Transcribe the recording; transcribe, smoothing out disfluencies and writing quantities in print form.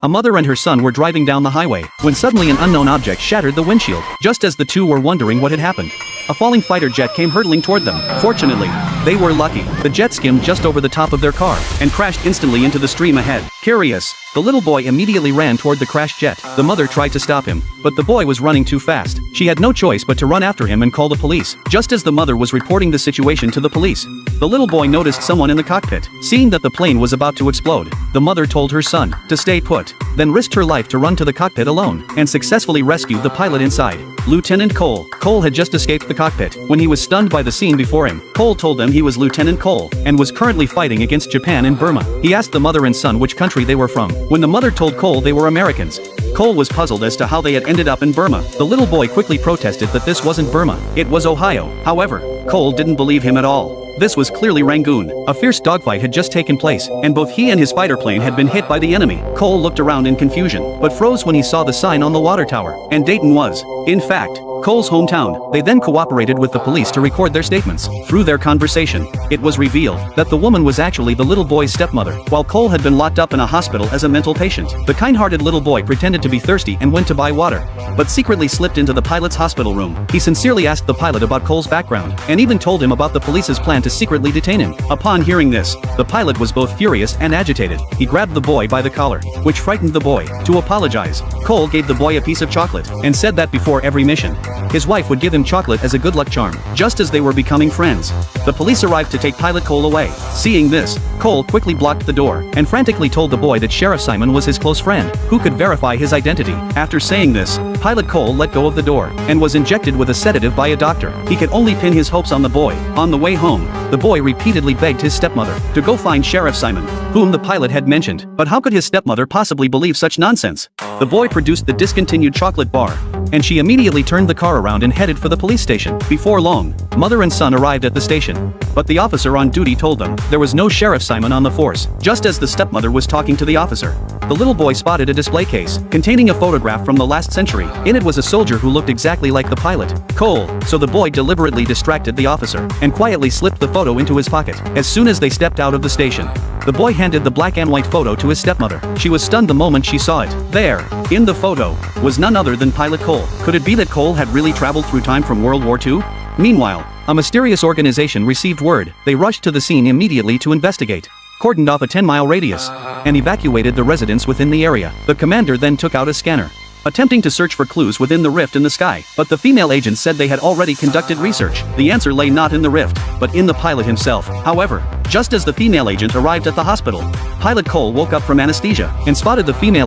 A mother and her son were driving down the highway, when suddenly an unknown object shattered the windshield, just as the two were wondering what had happened. A falling fighter jet came hurtling toward them. Fortunately, they were lucky. The jet skimmed just over the top of their car, and crashed instantly into the stream ahead. Curious, the little boy immediately ran toward the crashed jet. The mother tried to stop him, but the boy was running too fast. She had no choice but to run after him and call the police. Just as the mother was reporting the situation to the police, the little boy noticed someone in the cockpit. Seeing that the plane was about to explode, the mother told her son to stay put, then risked her life to run to the cockpit alone, and successfully rescued the pilot inside. Lieutenant Cole. Cole had just escaped the cockpit when he was stunned by the scene before him. Cole told them he was Lieutenant Cole, and was currently fighting against Japan in Burma. He asked the mother and son which country they were from. When the mother told Cole they were Americans, Cole was puzzled as to how they had ended up in Burma. The little boy quickly protested that this wasn't Burma, it was Ohio. However, Cole didn't believe him at all. This was clearly Rangoon. A fierce dogfight had just taken place, and both he and his fighter plane had been hit by the enemy. Cole looked around in confusion, but froze when he saw the sign on the water tower, and Dayton was, in fact, Cole's hometown. They then cooperated with the police to record their statements. Through their conversation, it was revealed that the woman was actually the little boy's stepmother, while Cole had been locked up in a hospital as a mental patient. The kind-hearted little boy pretended to be thirsty and went to buy water, but secretly slipped into the pilot's hospital room. He sincerely asked the pilot about Cole's background, and even told him about the police's plan to secretly detain him. Upon hearing this, the pilot was both furious and agitated. He grabbed the boy by the collar, which frightened the boy. To apologize, Cole gave the boy a piece of chocolate, and said that before every mission, his wife would give him chocolate as a good luck charm. Just as they were becoming friends, the police arrived to take Pilot Cole away. Seeing this, Cole quickly blocked the door, and frantically told the boy that Sheriff Simon was his close friend, who could verify his identity. After saying this, Pilot Cole let go of the door, and was injected with a sedative by a doctor. He could only pin his hopes on the boy. On the way home, the boy repeatedly begged his stepmother to go find Sheriff Simon, whom the pilot had mentioned. But how could his stepmother possibly believe such nonsense? The boy produced the discontinued chocolate bar, and she immediately turned the car around and headed for the police station. Before long, mother and son arrived at the station, but the officer on duty told them there was no Sheriff Simon on the force. Just as the stepmother was talking to the officer, the little boy spotted a display case containing a photograph from the last century. In it was a soldier who looked exactly like the pilot, Cole. So the boy deliberately distracted the officer, and quietly slipped the photo into his pocket. As soon as they stepped out of the station, the boy handed the black and white photo to his stepmother. She was stunned the moment she saw it. There, in the photo, was none other than Pilot Cole. Could it be that Cole had really traveled through time from World War II? Meanwhile, a mysterious organization received word. They rushed to the scene immediately to investigate, cordoned off a 10-mile radius, and evacuated the residents within the area. The commander then took out a scanner, attempting to search for clues within the rift in the sky. But the female agents said they had already conducted research. The answer lay not in the rift, but in the pilot himself. However, just as the female agent arrived at the hospital, Pilot Cole woke up from anesthesia, and spotted the female